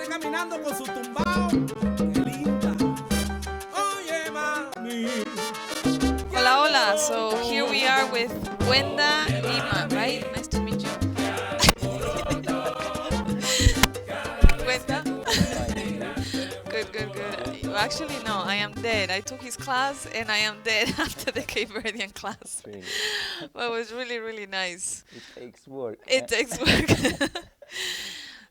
caminando con su tumbao. Qué linda. Oye, mami. Hola, hola. So here we are with Kwenda, Lima, right? Nice to meet you. Kwenda? Good, good, good. Well, actually, no, I am dead. I took his class and I am dead after the Cape Verdean class. Really. But it was really, really nice. It takes work. It takes work.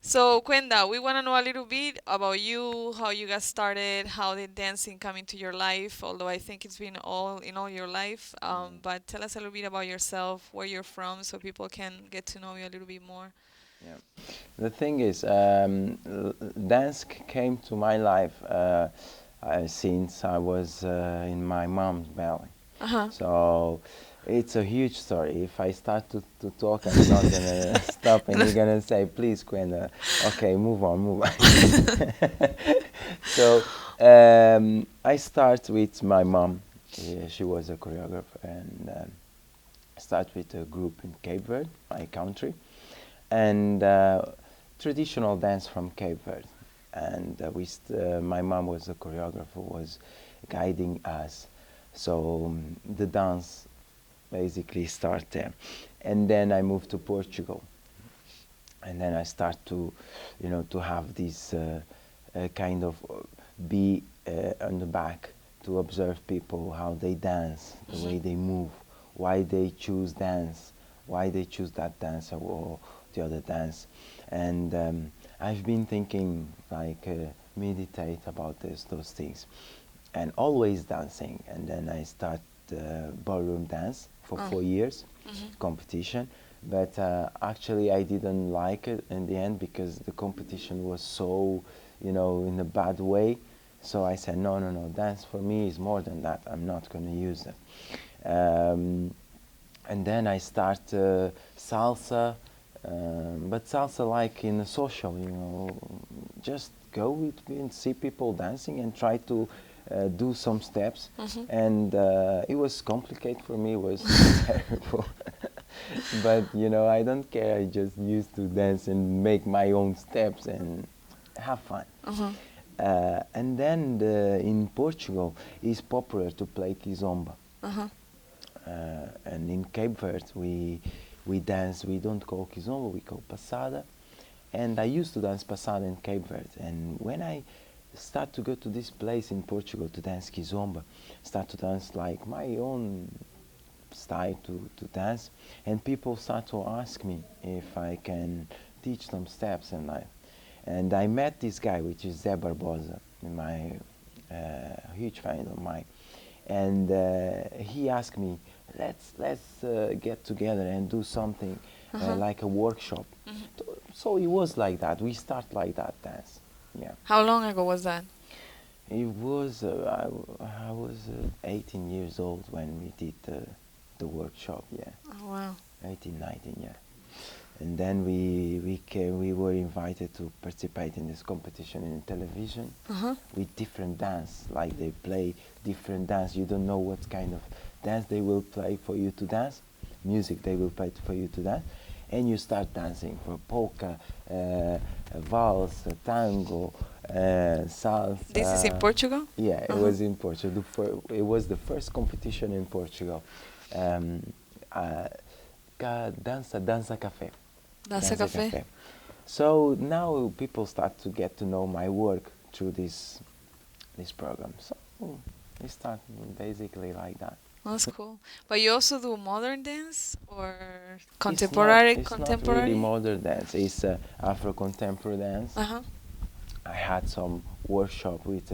So, Kwenda, we want to know a little bit about you, how you got started, how did dancing come into your life, although I think it's been all in all your life. But tell us a little bit about yourself, where you're from, so people can get to know you a little bit more. Yeah. The thing is, dance came to my life since I was in my mom's belly. Uh-huh. So it's a huge story. If I start to talk, I'm not gonna stop, and you're gonna say, "Please, Kwenda, okay, move on, move on." So I start with my mom. Yeah, she was a choreographer, and I start with a group in Cape Verde, my country, and traditional dance from Cape Verde. And my mom was a choreographer, was guiding us. So the dance basically start there. And then I moved to Portugal. And then I start to, to have this kind of be on the back to observe people, how they dance, the way they move, why they choose dance, why they choose that dance or the other dance. And I've been thinking, like, meditate about those things, and always dancing. And then I start ballroom dance for 4 years, competition. But actually, I didn't like it in the end because the competition was so, in a bad way. So I said, no, no, no, dance for me is more than that. I'm not going to use it. And then I start salsa, but salsa like in a social, just go with me and see people dancing and try to do some steps. And it was complicated for me, it was terrible. But, I don't care, I just used to dance and make my own steps and have fun. And then in Portugal, it's popular to play Kizomba. And in Cape Verde, we dance, we don't call Kizomba, we call Passada. And I used to dance Passada in Cape Verde. And when I start to go to this place in Portugal to dance Kizomba, start to dance like my own style to dance, and people start to ask me if I can teach them steps. And I met this guy, which is Zé Barbosa, my huge fan of mine. And he asked me, let's get together and do something like a workshop. So it was like that. We start like that dance. Yeah. How long ago was that? It was I was 18 years old when we did the workshop. Yeah. Oh, wow. 18, 19. Yeah. And then we were invited to participate in this competition in television with different dance. Like they play different dance. You don't know what kind of dance they will play for you to dance, music they will play for you to dance, and you start dancing for polka, valse, tango, salsa. This is in Portugal? Yeah, it was in Portugal. It was the first competition in Portugal. Dança Café. Dança Café. So now people start to get to know my work through this program. So we start basically like that. That's cool. But you also do modern dance or contemporary? It's not really modern dance. It's Afro contemporary dance. I had some workshop with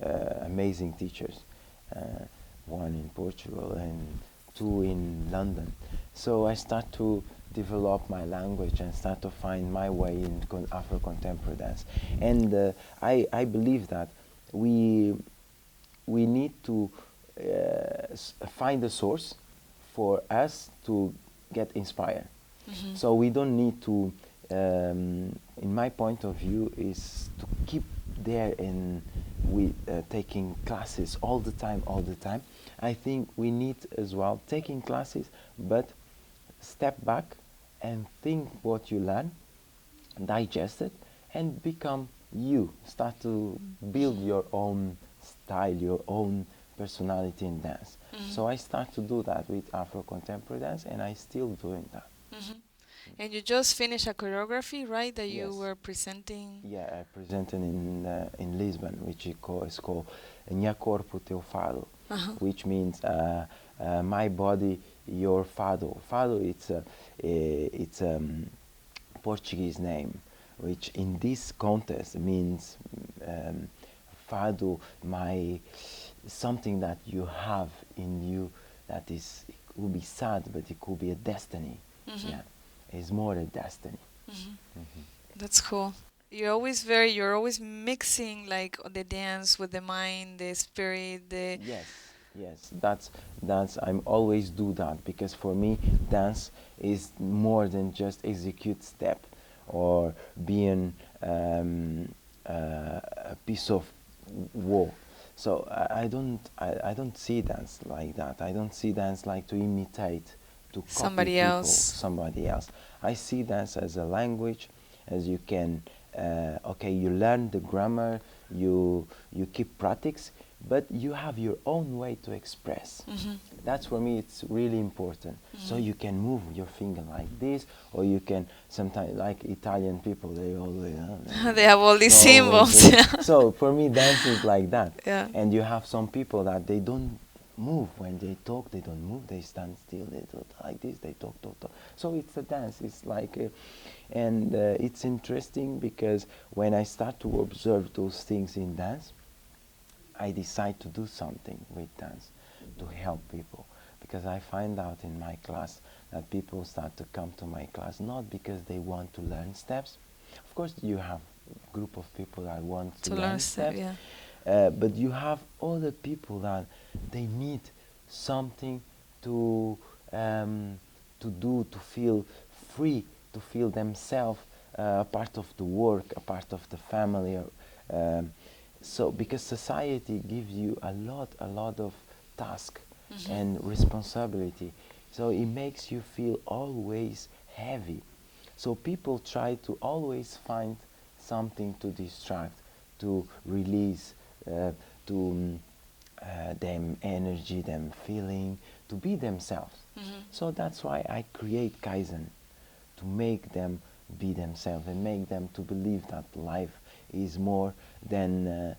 amazing teachers, one in Portugal and 2 in London. So I start to develop my language and start to find my way in Afro contemporary dance. And I believe that we need to find a source for us to get inspired. So we don't need to, in my point of view, is to keep there and taking classes all the time. I think we need as well taking classes, but step back and think what you learn, digest it, and become you start to build your own style, your own personality in dance. So I start to do that with Afro contemporary dance, and I still doing that. Hmm. And you just finished a choreography, right? That you Yes. were presenting. Yeah, I presented in Lisbon, which is called Minha Corpo Teu Fado, Uh-huh. which means my body, your fado. Fado, it's Portuguese name, which in this context means um, fado, my something that you have in you that is, it could be sad, but it could be a destiny. Hmm. Yeah, it's more a destiny. Hmm. Hmm. That's cool. You're always mixing like the dance with the mind, the spirit, the. Yes, yes, that's I'm always do that because for me dance is more than just execute step or being a piece of wall. So I don't see dance like that. I don't see dance like to imitate, to copy Somebody people, else. somebody else. I see dance as a language, as you can, okay, you learn the grammar, you keep practice, but you have your own way to express. Hmm. That's for me, it's really important. So Hmm. you can move your finger like this, or you can sometimes, like Italian people, they always, They have all these always symbols. do that. So for me, dance is like that. Yeah. And you have some people that they don't move when they talk. They don't move. They stand still. They do like this. They talk, talk, talk. So it's a dance. It's like, and it's interesting because when I start to observe those things in dance, I decide to do something with dance to help people because I find out in my class that people start to come to my class not because they want to learn steps. Of course, you have a group of people that want to To learn learn stuff, steps, yeah. but you have other people that they need something to um, to do, to feel free, to feel themselves a part of the work, a part of the family. Um, so because society gives you a lot of task Hmm. and responsibility, so it makes you feel always heavy. So people try to always find something to distract, to release, to them energy, them feeling, to be themselves. Hmm. So that's why I create Kaizen, to make them be themselves and make them to believe that life is more than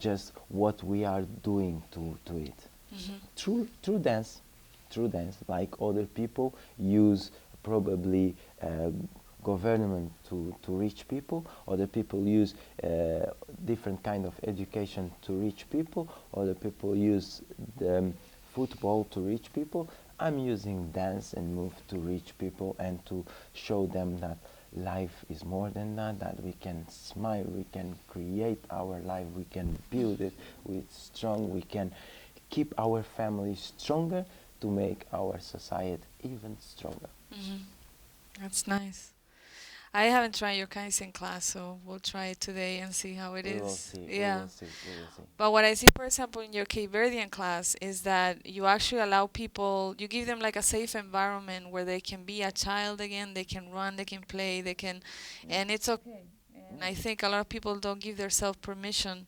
just what we are doing to it. Hmm. Through dance, through dance, like other people use probably government to reach people, other people use different kind of education to reach people, other people use the, football to reach people. I'm using dance and move to reach people and to show them that life is more than that, that we can smile, we can create our life, we can build it with strong, we can keep our family stronger to make our society even stronger. Hmm. That's nice. I haven't tried your Kaizen class, so we'll try it today and see how it We will is. see, we Yeah. will see, we will see. But what I see, for example, in your Cape Verdean class is that you actually allow people, you give them like a safe environment where they can be a child again, they can run, they can play, they can, Yeah. and it's okay. And Yeah. I think a lot of people don't give themselves permission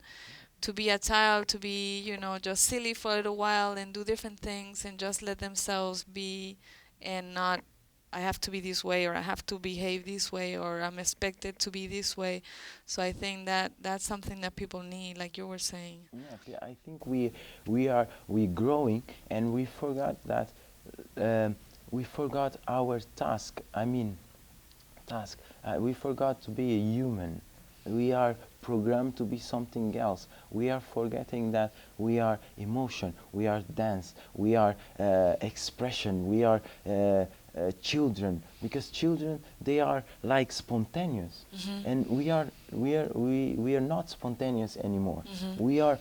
to be a child, to be, just silly for a little while and do different things and just let themselves be and not, I have to be this way or I have to behave this way or I'm expected to be this way. So I think that that's something that people need, like you were saying. Yeah, I think we growing and we forgot that um, we forgot our task. I mean, task. We forgot to be a human. We are programmed to be something else. We are forgetting that we are emotion, we are dance, we are expression, we are children. Because children, they are like spontaneous, Mhm. and we are not spontaneous anymore. Mhm. We are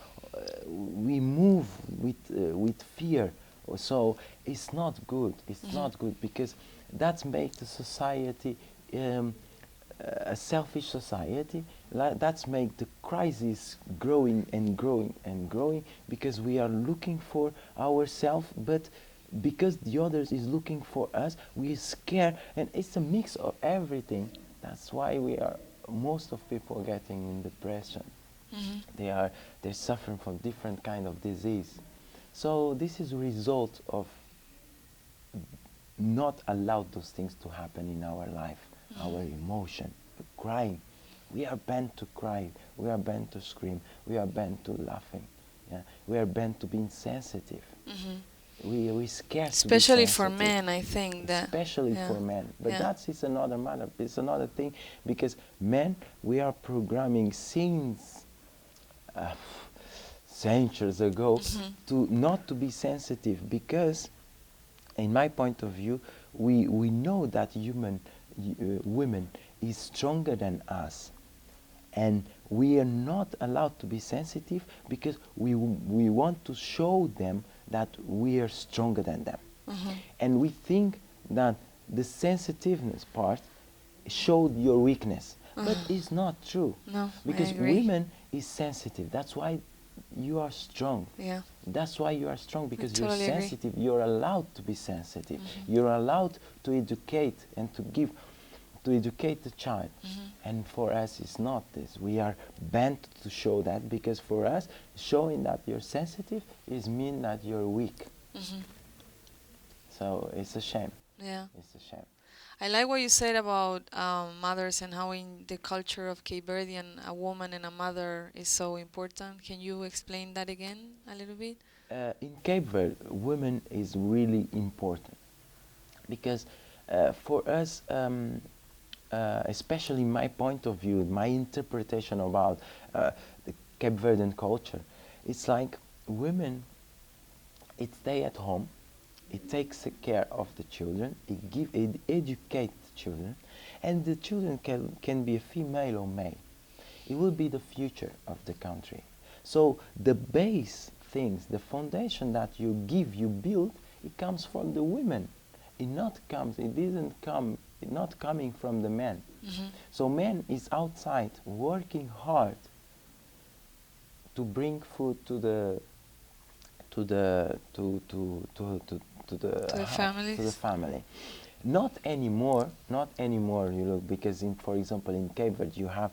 we move with fear. So it's not good. It's Mhm. not good because that makes the society um, a selfish society. That's make the crisis growing and growing and growing because we are looking for ourselves, but because the others is looking for us, we scare, and it's a mix of everything. That's why most of people getting in depression. Mhm. They're suffering from different kind of disease. So this is a result of not allow those things to happen in our life, our emotion, crying. We are bent to cry, we are bent to scream, we are bent to laughing, yeah? We are bent to being sensitive. Mhm. We scared to be Especially for sensitive. men, I think that. Especially Yeah. for men. But Yeah. that's is another matter. It's another thing because men, we are programming since uh, centuries ago Mhm. to not to be sensitive because in my point of view, we know that women is stronger than us, and we are not allowed to be sensitive because we want to show them that we are stronger than them, Mhm. and we think that the sensitiveness part showed your weakness, but it's not true, No, I because agree. women is sensitive. That's why you are strong. Yeah. That's why you are strong, because you're totally agree. sensitive. You're allowed to be sensitive. You're allowed to educate and to educate the child. And for us, it's not this. We are bent to show that, because for us, showing that you're sensitive is mean that you're weak. Mhm. So it's a shame. Yeah. It's a shame. I like what you said about mothers and how in the culture of Cape Verdean, a woman and a mother is so important. Can you explain that again a little bit? In Cape Verde, women is really important because for us, especially my point of view, my interpretation about the Cape Verdean culture, it's like women, it stay at home, it takes care of the children, it educates the children, and the children can be a female or male. It will be the future of the country. So the base things, the foundation that you build, it comes from the women. It not coming from the men. Mhm. So man is outside working hard to bring food to the to the To the to the families. family. Not anymore, you look, because for example in Cape Verde you have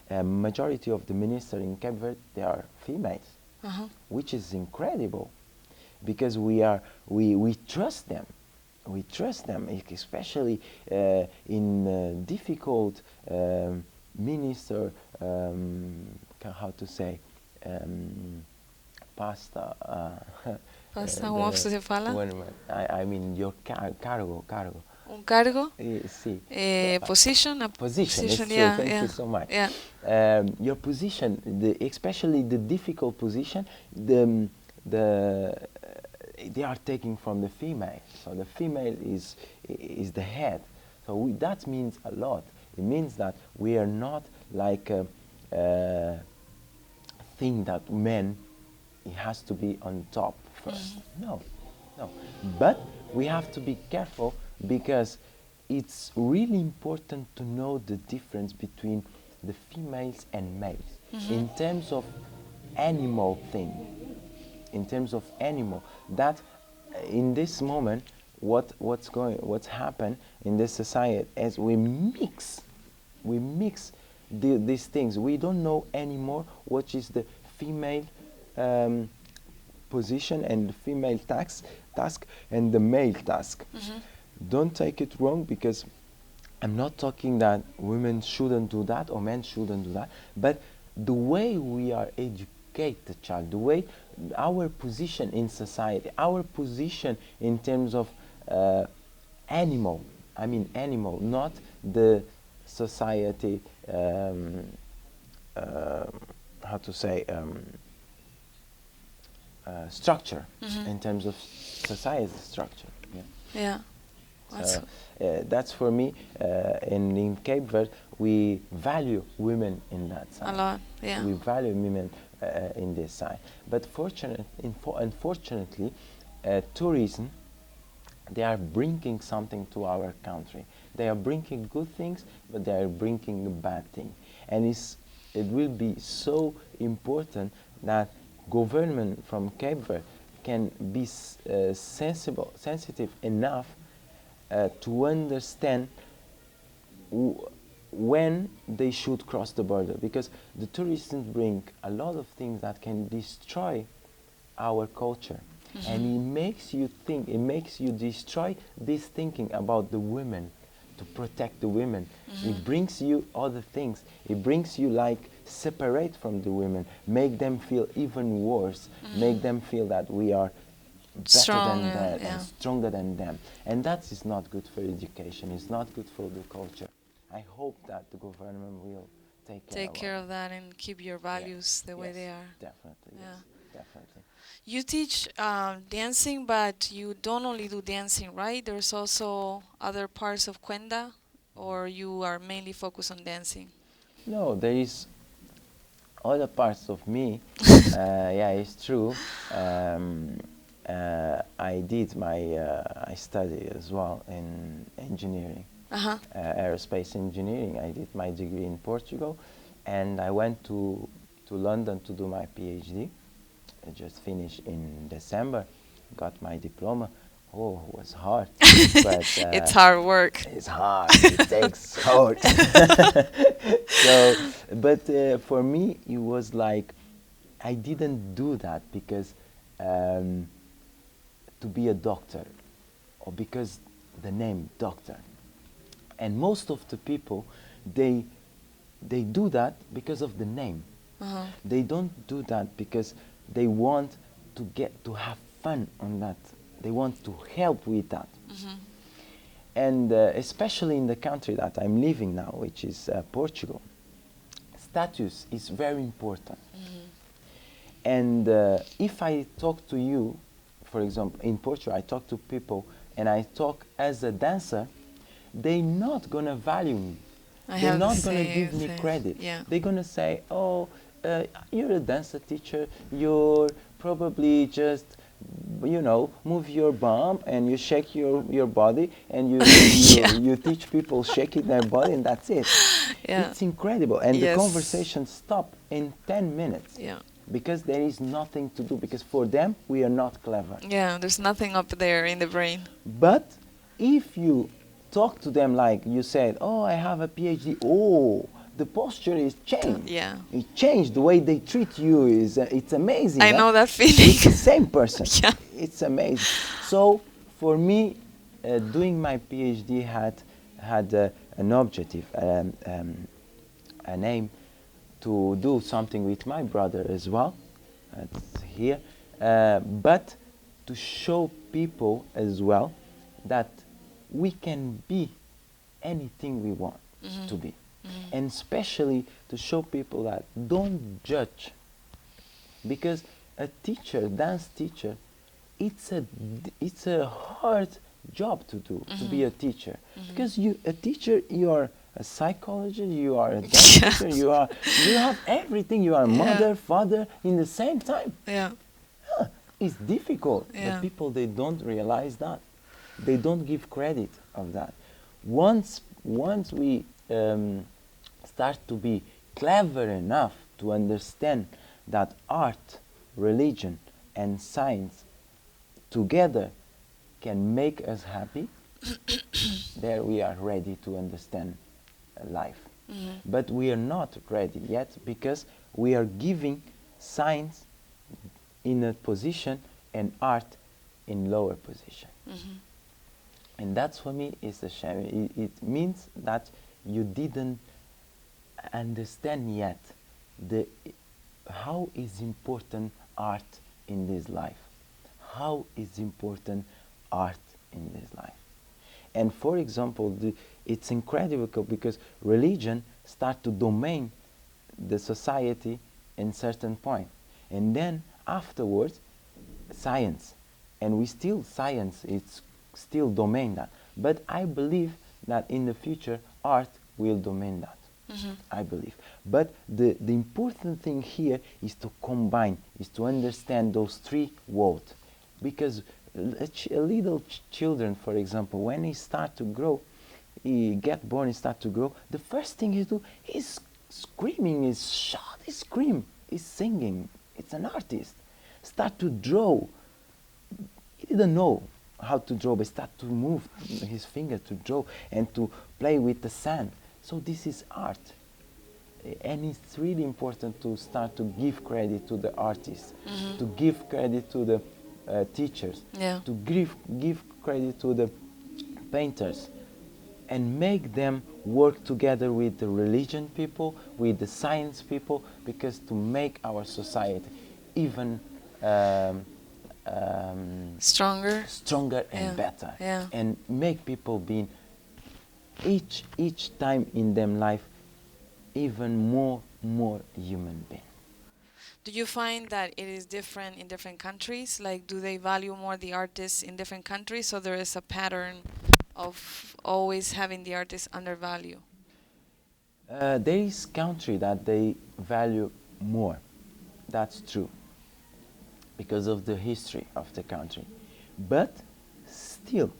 a majority of the ministers in Cape Verde, they are females, Uh-huh. which is incredible because we trust them. We trust them, especially in difficult minister, how to say, pasta. Pasta, como se fala? I mean your cargo. Un cargo? See. Position? A Position, it's true. yeah, Thank yeah. you so much. Yeah. Your position, especially the difficult position, they are taking from the female. So the female is the head. So that means a lot. It means that we are not like think that men, it has to be on top first. No, no. But we have to be careful because it's really important to know the difference between the females and males in terms of animal thing. In terms of animal, that in this moment, what's happened in this society as we mix these things. We don't know anymore what is the female position and the female task and the male task. Don't take it wrong, because I'm not talking that women shouldn't do that or men shouldn't do that, but the way we are educate the child, the way our position in society, our position in terms of animal, I mean animal, not the society, how to say, structure, in terms of society structure. Yeah. Yeah. So that's for me. In Cape Verde, we value women in that side. A lot, yeah. We value women in this side. But unfortunately, tourism, they are bringing something to our country. They are bringing good things, but they are bringing a bad thing. And it will be so important that government from Cape Verde can be sensitive enough to understand when they should cross the border, because the tourists bring a lot of things that can destroy our culture. And it makes you think, it makes you destroy this thinking about the women, to protect the women. It brings you other things. It brings you like separate from the women, make them feel even worse, make them feel that we are better Stronger, than them yeah. and stronger than them. And that is not good for education. It's not good for the culture. I hope that the government will Take care it. of that and keep your Yeah. values the way Yes, they are. definitely. Yeah. Yes, definitely. You teach dancing, but you don't only do dancing, right? There's also other parts of Kwenda, or you are mainly focused on dancing? No, there is other parts of me. Yeah, it's true. I did I study as well in engineering, Uh-huh. aerospace engineering. I did my degree in Portugal, and I went to London to do my PhD. I just finished in December, got my diploma. Oh, it was hard, but It's hard work. it's hard. It takes hard. So, but for me, it was like I didn't do that because um, to be a doctor, or because the name doctor. And most of the people, they they do that because of the name. Uh-huh. They don't do that because they want to get to have fun on that. They want to help with that. And especially in the country that I'm living now, which is Portugal, status is very important. And if I talk to you, for example, in Portugal, I talk to people and I talk as a dancer, they're not gonna value me. I They're have the not gonna give same me thing. credit. Yeah. They're gonna say, "Oh, you're a dancer teacher. You're probably just, move your bum and you shake your body and Yeah. you teach people shaking their body and that's it." Yeah. It's incredible, and the Yes. conversation stop in 10 minutes. Yeah. Because there is nothing to do. Because for them, we are not clever. Yeah, there's nothing up there in the brain. But if you talk to them like you said, "Oh, I have a PhD," oh, the posture is changed. Yeah. It changed. The way they treat you it's amazing. I huh? know that It's the feeling. same person. Yeah. It's amazing. So for me, doing my PhD had an objective, an aim to do something with my brother as well, here, but to show people as well that we can be anything we want to be. And especially to show people that don't judge, because a teacher, dance teacher, it's a hard job to do, to be a teacher, because a teacher, you are a psychologist, you are a dance teacher, you have everything, you are mother, father in the same time. Yeah. It's difficult, Yeah. but people, they don't realize that. They don't give credit of that. Once we start to be clever enough to understand that art, religion, and science together can make us happy, there we are ready to understand life. But we are not ready yet because we are giving science in a position and art in lower position. And that's, for me, is a shame. It means that you didn't understand yet how is important art in this life. How is important art in this life. And for example, it's incredible because religion start to domain the society in certain point. And then afterwards, science. And science, it's still domain that. But I believe that in the future, art will domain that. I believe. But the important thing here is to combine, is to understand those three worlds. Because little children, for example, when he start to grow, he get born and start to grow, the first thing he do is screaming, is shout, is scream, is singing. It's an artist. Start to draw. He didn't know how to draw, but start to move his finger to draw and to play with the sand. So this is art. And it's really important to start to give credit to the artists, to give credit to the teachers, Yeah. to give credit to the painters, and make them work together with the religion people, with the science people, because to make our society even um, Stronger. stronger and Yeah. better, Yeah. and make people being each time in their life even more human being. Do you find that it is different in different countries? Like, do they value more the artists in different countries, so there is a pattern of always having the artist undervalue? There is country that they value more. That's true, because of the history of the country. But still,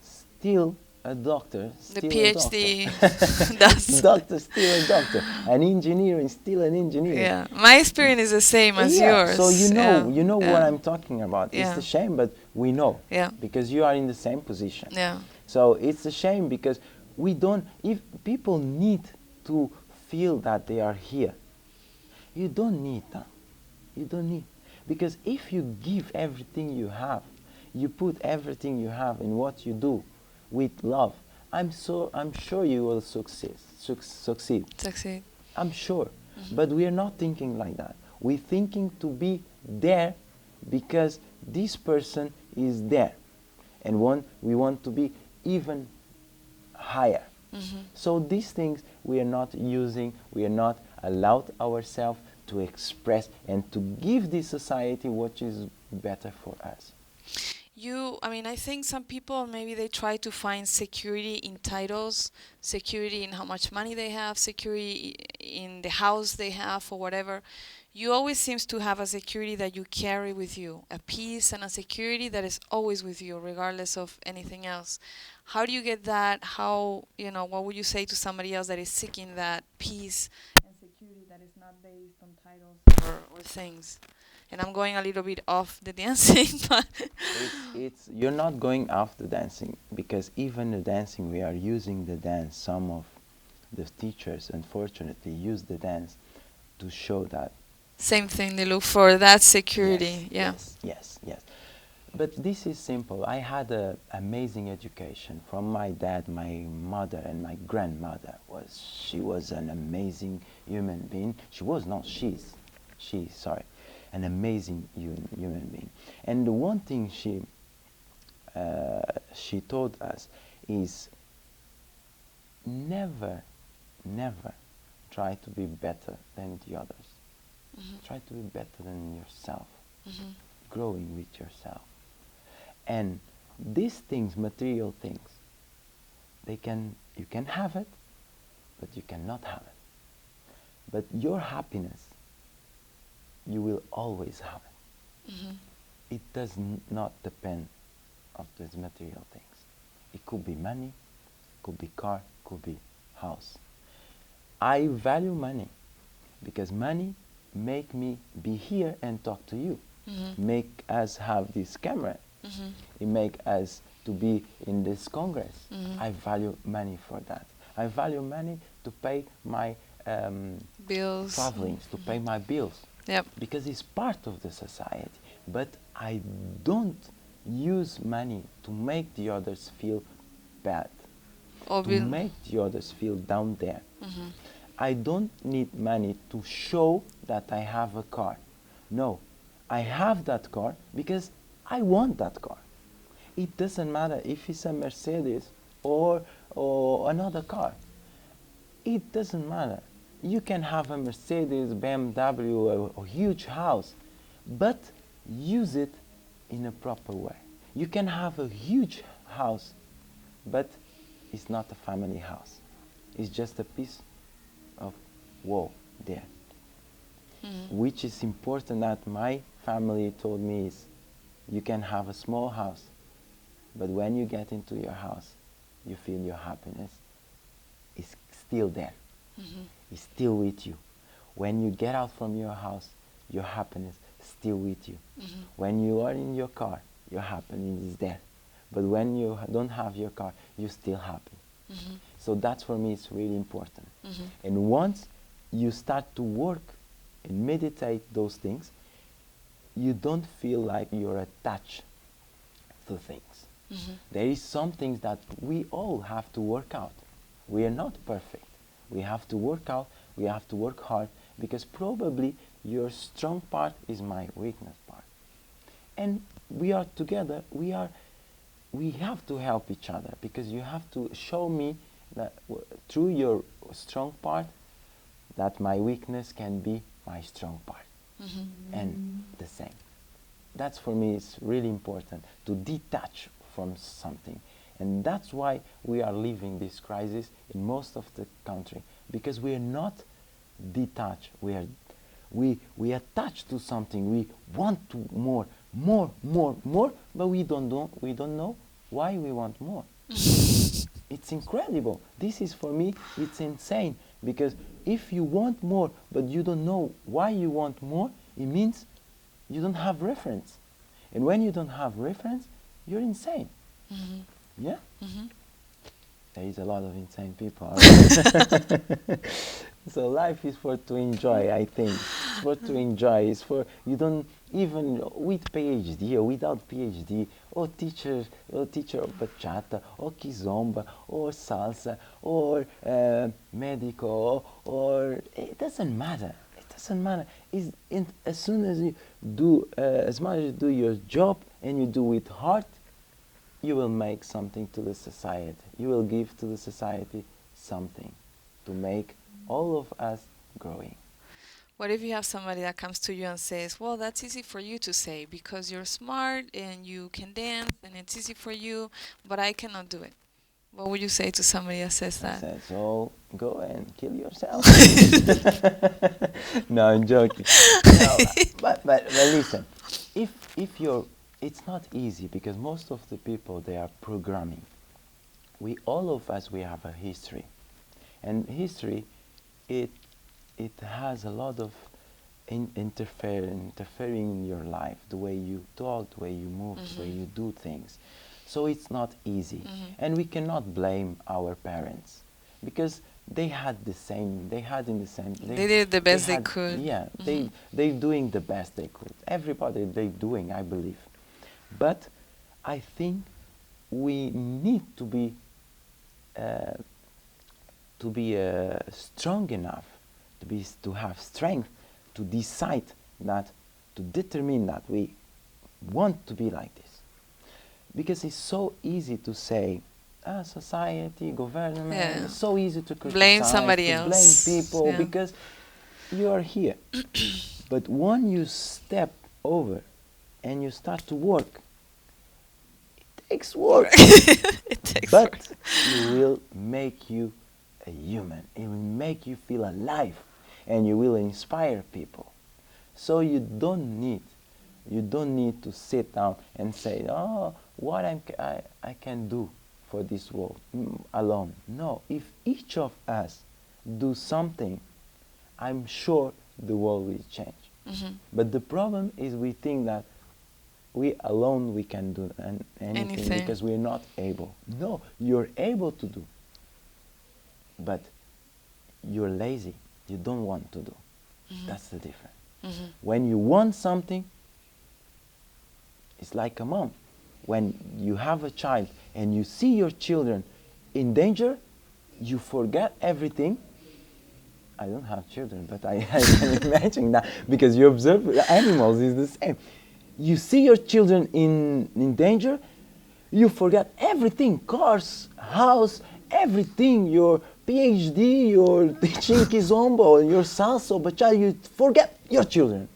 still a doctor, The still a PhD doctor. does. Doctor, still a doctor. An engineer is still an engineer. Yeah, my experience is the same as Yeah, yours. so you know, Yeah, what yeah, I'm talking about. It's Yeah. a shame, but we know. Yeah. Because you are in the same position. Yeah. So it's a shame because we don't, if people need to feel that they are here, you don't need that. You don't need. Because if you give everything you have, you put everything you have in what you do with love, I'm sure you will succeed. Succeed. Succeed. I'm sure. But we are not thinking like that. We're thinking to be there because this person is there. And we want to be even higher. So these things we are not using, we are not allowed ourselves to express and to give this society what is better for us. I think some people maybe they try to find security in titles, security in how much money they have, security in the house they have or whatever. You always seems to have a security that you carry with you, a peace and a security that is always with you, regardless of anything else. How do you get that? What would you say to somebody else that is seeking that peace and security that is not based on titles or things? And I'm going a little bit off the dancing, but You're not going off the dancing, because even the dancing, we are using the dance. Some of the teachers, unfortunately, use the dance to show that. same thing, they look for that security. Yeah. Yes. But this is simple. I had an amazing education from my dad, my mother, and my grandmother. She was an amazing human being. She's an amazing human being. And the one thing she told us is never try to be better than the others. Try to be better than yourself. Growing with yourself. And these things, material things, you can have it, but you cannot have it. But your happiness, you will always have it. It does not depend on these material things. It could be money, could be car, could be house. I value money because money make me be here and talk to you. Make us have this camera. It make us to be in this congress. I value money for that. I value money to pay my Bills. travelings, to pay my bills. Yep. Because it's part of the society. But I don't use money to make the others feel bad, Or to make the others feel down there. I don't need money to show that I have a car. No, I have that car because I want that car. It doesn't matter if it's a Mercedes or another car. It doesn't matter. You can have a Mercedes, BMW, a huge house, but use it in a proper way. You can have a huge house, but it's not a family house. It's just a piece of wall there. Which is important that my family told me is, you can have a small house, but when you get into your house, you feel your happiness is still there. It's still with you. When you get out from your house, your happiness is still with you. When you are in your car, your happiness is there. But when you don't have your car, you're still happy. Mhm. So that's for me, it's really important. Mhm. And once you start to work and meditate those things, you don't feel like you're attached to things. Mhm. There is some things that we all have to work out. We are not perfect. We have to work out, we have to work hard, because probably your strong part is my weakness part. And we are together, we have to help each other, because you have to show me that through your strong part that my weakness can be my strong part. Mhm. And the same. That's for me is really important, to detach from something. And that's why we are living this crisis in most of the country, because we are not detached. We attach to something. We want to more, but we don't know why we want more. It's incredible. This is, for me, it's insane, because if you want more but you don't know why you want more, it means you don't have reference. And when you don't have reference, you're insane. Mhm. Yeah? Mhm. There is a lot of insane people around. So life is for to enjoy, I think. It's for to enjoy. It's for, you don't, even with PhD or without PhD, or teacher of bachata, or kizomba, or salsa, or medico, or it doesn't matter. It doesn't matter. As soon as you do, as much as you do your job and you do it hard, you will make something to the society. You will give to the society something to make all of us growing. What if you have somebody that comes to you and says, "Well, that's easy for you to say because you're smart and you can dance and it's easy for you, but I cannot do it." What would you say to somebody that says I that? said, so go and kill yourself. No, I'm joking. No, but listen, if you're, it's not easy, because most of the people, they are programming. We, all of us, we have a history, and history, it it has a lot of interfering in your life, the way you talk, the way you move, the way Mhm. you do things. So it's not easy, Mhm. and we cannot blame our parents, because they had the same. They had in the same. They did the They best they had, could. yeah. Mhm. They doing the best they could. Everybody they doing, I believe, but I think we need uh, to be strong enough, to have strength to decide that, to determine that we want to be like this, because it's so easy to say, society, government, Yeah. it's so easy to Blame criticize, somebody to blame else. people, Yeah. because you are here. But when you step over and you start to work, it takes work, It takes work. but it will make you a human. It will make you feel alive, and you will inspire people. So you don't need to sit down and say, oh, what I can do for this world alone. No, if each of us do something, I'm sure the world will change. Mhm. But the problem is, we think that we alone we can do anything, Anything. because we're not able. No, you're able to do, but you're lazy. You don't want to do. That's the difference. Mhm. When you want something, it's like a mom. When you have a child and you see your children in danger, you forget everything. I don't have children, but I can imagine that, because you observe animals is the same. You see your children in danger, you forget everything, cars, house, everything, your PhD, your teaching Kizomba, or your salsa, but you forget your children,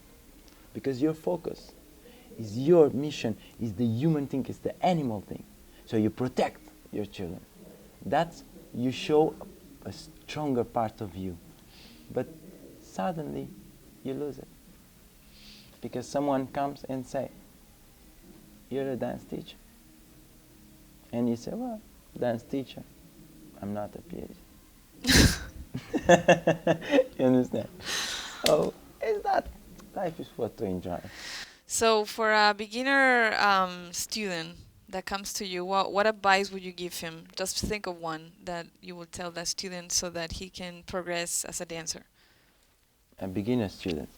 because your focus is your mission, is the human thing, is the animal thing. So you protect your children. That's, you show a stronger part of you. But suddenly you lose it, because someone comes and say, you're a dance teacher. And you say, well, dance teacher, I'm not a PhD. You understand? Oh, is that life is for to enjoy. So for a beginner student that comes to you, what advice would you give him? Just think of one that you would tell that student so that he can progress as a dancer. A beginner student.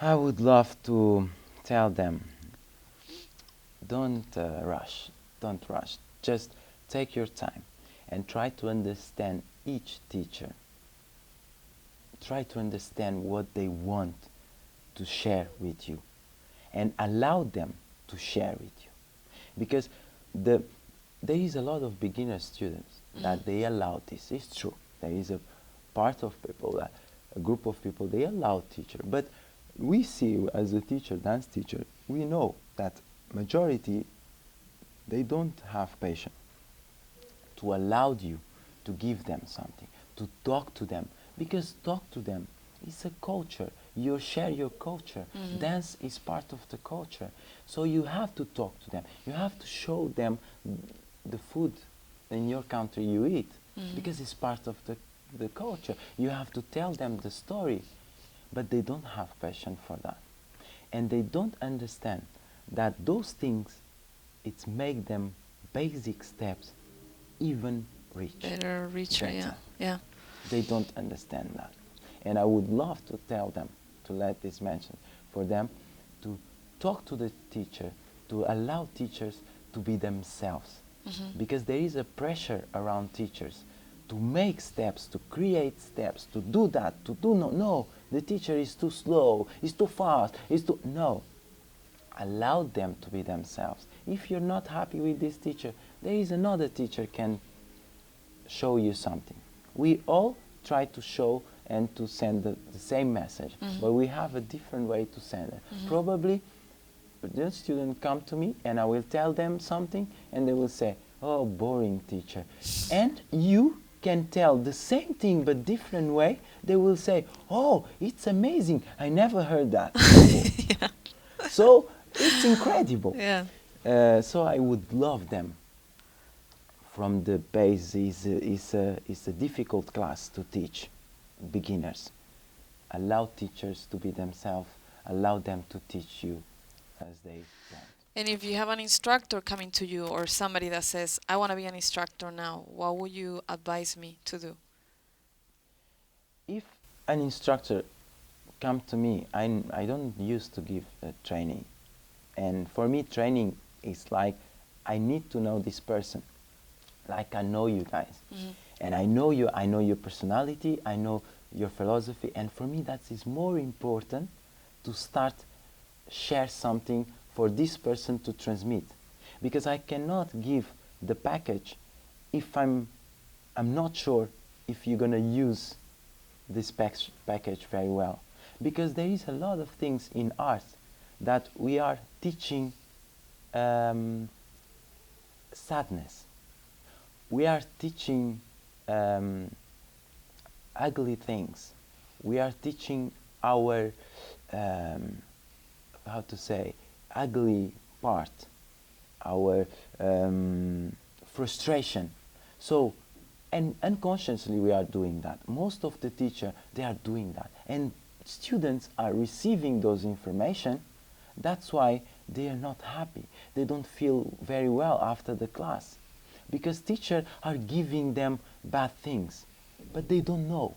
I would love to tell them, don't rush, don't rush. Just take your time and try to understand each teacher. Try to understand what they want to share with you and allow them to share with you. Because there is a lot of beginner students that they allow this. It's true. There is a part of people, a group of people, they allow teacher. But we see as a teacher, dance teacher, we know that majority, they don't have patience to allow you to give them something, to talk to them. Because talk to them is a culture. You share your culture. Dance is part of the culture. So you have to talk to them. You have to show them the food in your country you eat. Because it's part of the culture. You have to tell them the story. But they don't have passion for that. And they don't understand that those things, it's make them basic steps even reach. Better richer, yeah. Better. Yeah. They don't understand that. And I would love to tell them, to let this mention, for them to talk to the teacher, to allow teachers to be themselves. Because there is a pressure around teachers to make steps, to create steps, to do that, to do no, the teacher is too slow, is too fast, is too, no. Allow them to be themselves. If you're not happy with this teacher, there is another teacher can show you something. We all try to show and to send the same message, but we have a different way to send it. Probably the student come to me and I will tell them something and they will say, oh, boring teacher. And you can tell the same thing but different way. They will say, oh, it's amazing. I never heard that before. Yeah. So it's incredible. Yeah. So I would love them. From the base is a difficult class to teach beginners. Allow teachers to be themselves. Allow them to teach you as they want. And if you have an instructor coming to you or somebody that says, I want to be an instructor now, what would you advise me to do? If an instructor come to me, I don't used to give training. And for me, training is like, I need to know this person. Like I know you guys. And I know you, I know your personality, I know your philosophy. And for me, that is more important to start share something for this person to transmit. Because I cannot give the package if I'm not sure if you're going to use this package very well. Because there is a lot of things in art that we are teaching sadness. We are teaching ugly things. We are teaching our, how to say, ugly part, our frustration. So, and unconsciously we are doing that. Most of the teachers, they are doing that. And students are receiving those information. That's why they are not happy. They don't feel very well after the class. Because teachers are giving them bad things, but they don't know.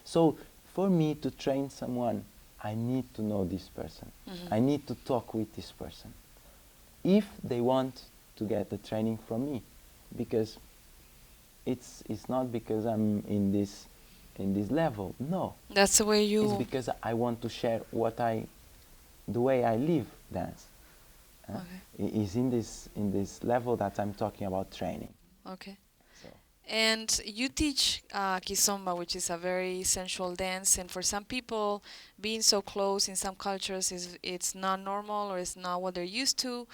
So for me to train someone, I need to know this person. I need to talk with this person. If they want to get the training from me, because it's not because I'm in this level. No. That's the way you... It's because I want to share the way I live dance. Okay. Is in this level that I'm talking about training. Okay. So. And you teach Kizomba, which is a very sensual dance, and for some people, being so close in some cultures it's not normal or it's not what they're used to.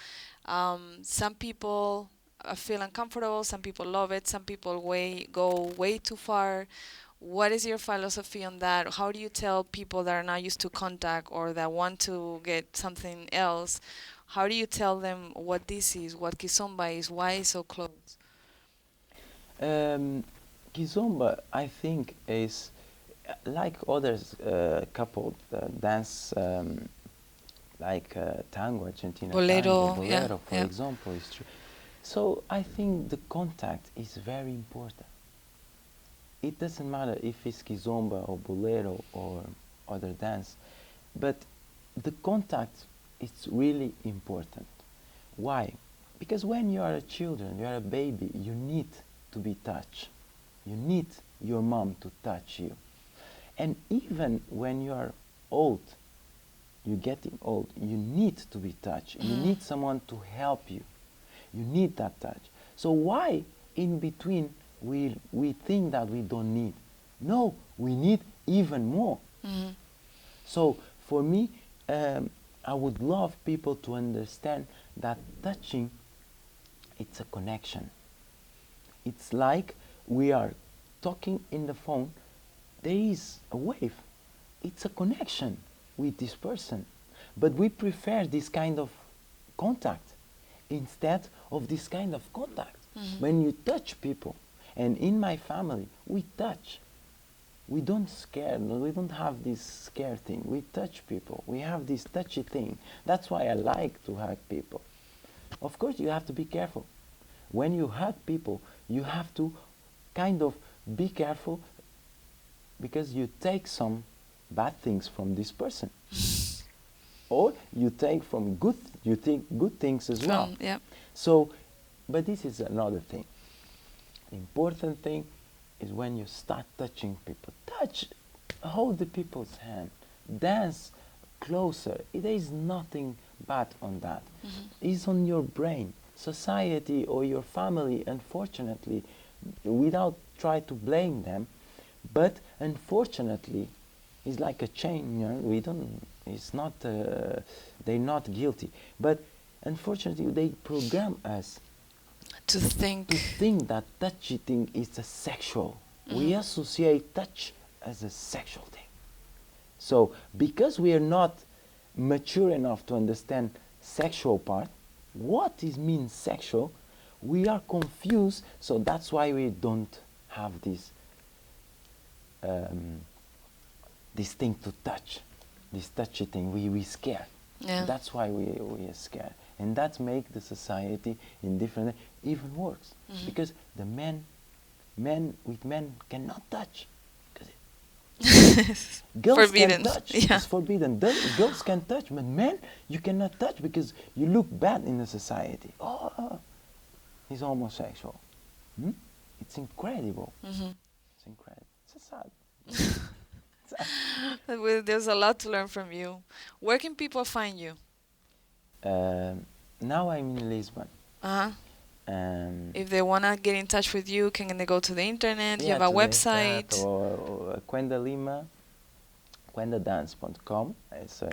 Some people feel uncomfortable, some people love it, some people go way too far. What is your philosophy on that? How do you tell people that are not used to contact or that want to get something else? How do you tell them what this is, what Kizomba is, why it's so close? Kizomba, I think, is like others coupled dance like tango, Argentina tango, Bolero, yeah, bolero, for yeah. example, is true. So I think the contact is very important. It doesn't matter if it's Kizomba or bolero or other dance, but the contact is really important. Why? Because when you are a children, you are a baby, you need to be touched. You need your mom to touch you. And even when you are old, you're getting old, you need to be touched. You need someone to help you. You need that touch. So why in between we think that we don't need? No, we need even more. So for me, I would love people to understand that touching, it's a connection. It's like we are talking in the phone, there is a wave. It's a connection with this person. But we prefer this kind of contact instead of this kind of contact. When you touch people, and in my family, we touch. We don't scare, no, we don't have this scare thing. We touch people. We have this touchy thing. That's why I like to hug people. Of course, you have to be careful. When you hug people, you have to kind of be careful because you take some bad things from this person. Or you take from you think good things as well. Yeah. So, but this is another thing. The important thing is when you start touching people. Touch, hold the people's hand, dance closer. There is nothing bad on that. It's on your brain. Society or your family, unfortunately, without try to blame them, but unfortunately, it's like a chain. You know, we don't. It's not. They're not guilty, but unfortunately, they program us To think. to think that touchy thing is a sexual. We associate touch as a sexual thing. So because we are not mature enough to understand sexual part, what is means sexual, we are confused. So that's why we don't have this thing to touch, this touchy thing. We scared. Yeah. That's why we are scared, and that make the society in different even worse because the men with men cannot touch. 'Cause girls Forbidden. can touch. Yeah. It's forbidden. Girls can touch, but men you cannot touch because you look bad in the society. Oh, he's homosexual. It's incredible. It's incredible. It's sad. Well, there's a lot to learn from you. Where can people find you? Now I'm in Lisbon. If they wanna get in touch with you, can they go to the internet? You Yeah, have a to the website. internet or Kwenda Lima, kwendadance.com. It's a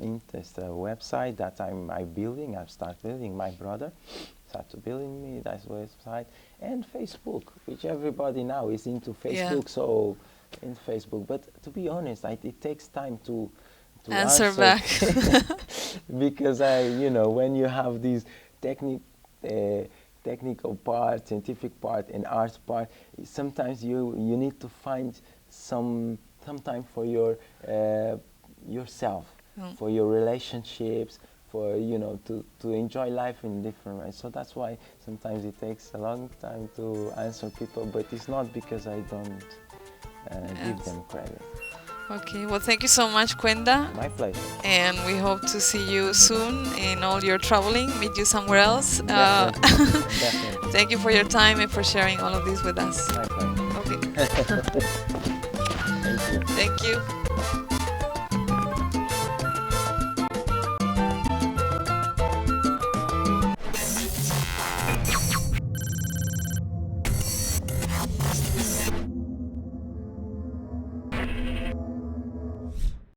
website that I'm building. I've started building. My brother started building me that website, and Facebook, which everybody now is into Facebook. Yeah. So in Facebook, but to be honest, it takes time to Answer back. because when you have these technical part, scientific part, and art part, sometimes you need to find some time for yourself, for your relationships, for to enjoy life in different ways. So that's why sometimes it takes a long time to answer people, but it's not because I don't give them credit. Okay, well, thank you so much, Kwenda. My pleasure. And we hope to see you soon in all your traveling, meet you somewhere else. Definitely. Definitely. Thank you for your time and for sharing all of this with us. My pleasure. Okay. Thank you. Thank you.